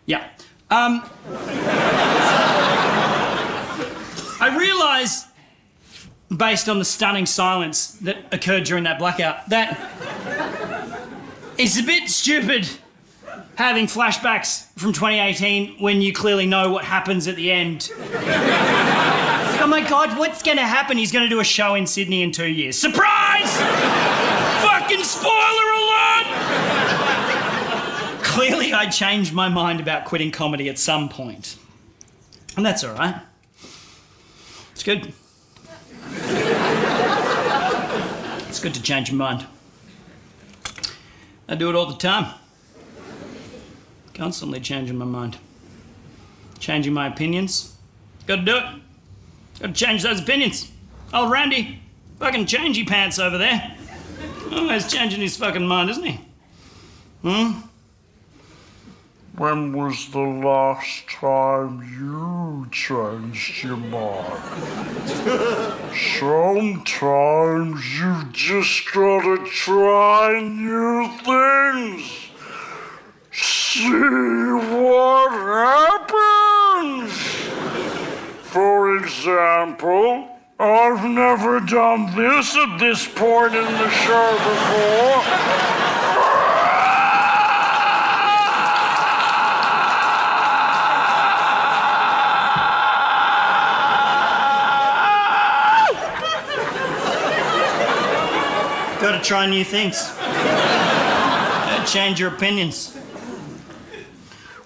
Yeah. I realise, based on the stunning silence that occurred during that blackout, that it's a bit stupid having flashbacks from 2018 when you clearly know what happens at the end. It's like, oh my God, what's going to happen? He's going to do a show in Sydney in 2 years. Surprise! Fucking spoiler alert! Clearly I changed my mind about quitting comedy at some point. And that's all right. It's good. It's good to change your mind. I do it all the time. Constantly changing my mind. Changing my opinions. Gotta do it. Gotta change those opinions. Old Randy, fucking changey pants over there. Always changing his fucking mind, isn't he? When was the last time you changed your mind? Sometimes you've just gotta try new things. See what happens. For example, I've never done this at this point in the show before. Gotta try new things. Gotta change your opinions.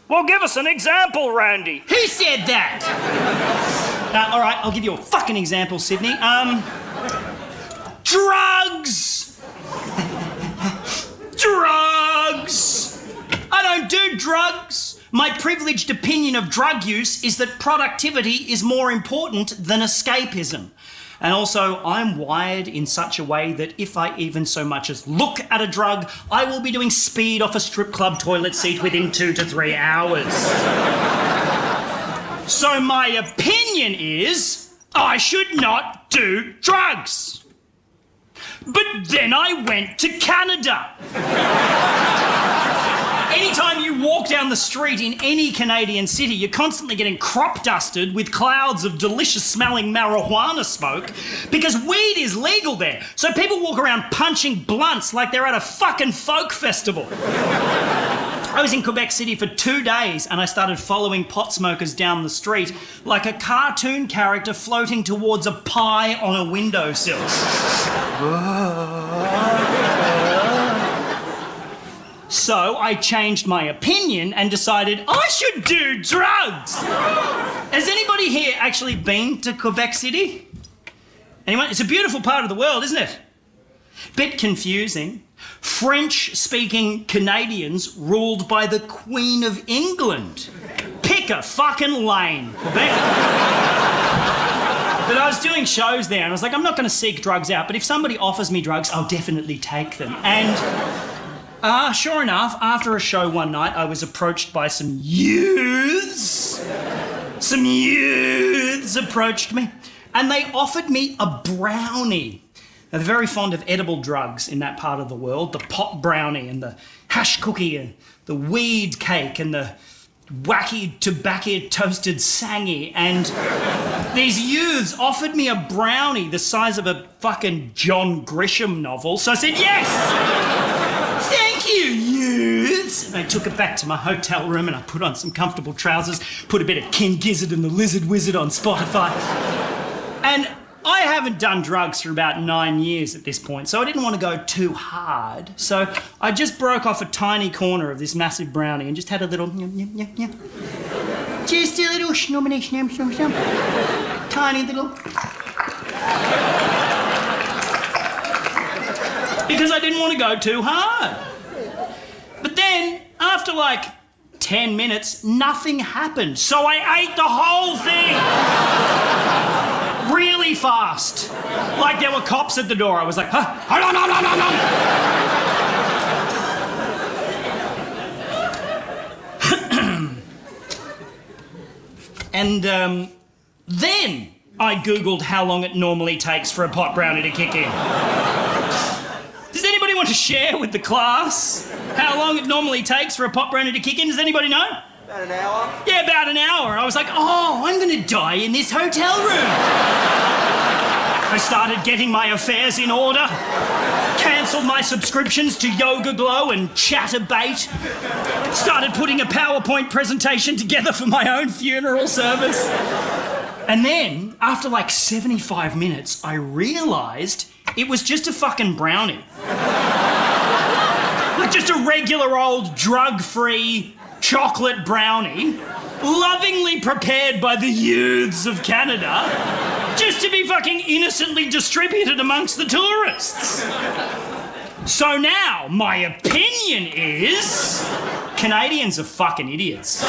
Well, give us an example, Randy. Who said that? All right, I'll give you a fucking example, Sydney. Drugs! Drugs! I don't do drugs. My privileged opinion of drug use is that productivity is more important than escapism. And also, I'm wired in such a way that if I even so much as look at a drug, I will be doing speed off a strip club toilet seat within 2 to 3 hours. So my opinion is, I should not do drugs. But then I went to Canada. Anytime you walk down the street in any Canadian city, you're constantly getting crop dusted with clouds of delicious smelling marijuana smoke because weed is legal there. So people walk around punching blunts like they're at a fucking folk festival. I was in Quebec City for 2 days and I started following pot smokers down the street like a cartoon character floating towards a pie on a windowsill. So I changed my opinion and decided I should do drugs. Has anybody here actually been to Quebec City? Anyone? It's a beautiful part of the world, isn't it? Bit confusing. French-speaking Canadians ruled by the Queen of England. Pick a fucking lane, Quebec. But I was doing shows there and I was like, I'm not going to seek drugs out, but if somebody offers me drugs, I'll definitely take them. And sure enough, after a show one night, I was approached by some youths. Some youths approached me and they offered me a brownie. Now, they're very fond of edible drugs in that part of the world. The pot brownie and the hash cookie and the weed cake and the wacky tobacco toasted sangy. And these youths offered me a brownie the size of a fucking John Grisham novel. So I said, yes! Thank you, youths! And I took it back to my hotel room and I put on some comfortable trousers, put a bit of King Gizzard and the Lizard Wizard on Spotify. And I haven't done drugs for about 9 years at this point, so I didn't want to go too hard. So I just broke off a tiny corner of this massive brownie and just had a little just a little snum. Tiny little. Because I didn't want to go too hard. But then, after like 10 minutes, nothing happened. So I ate the whole thing. Really fast. Like there were cops at the door. I was like, huh? And then I Googled how long it normally takes for a pot brownie to kick in. Does anybody want to share with the class how long it normally takes for a pot brownie to kick in? Does anybody know? About an hour? Yeah, about an hour. I was like, oh, I'm going to die in this hotel room. I started getting my affairs in order, cancelled my subscriptions to Yoga Glow and Chatterbait, started putting a PowerPoint presentation together for my own funeral service. And then, after like 75 minutes, I realised it was just a fucking brownie. Like just a regular old drug-free chocolate brownie, lovingly prepared by the youths of Canada, just to be fucking innocently distributed amongst the tourists. So now, my opinion is, Canadians are fucking idiots.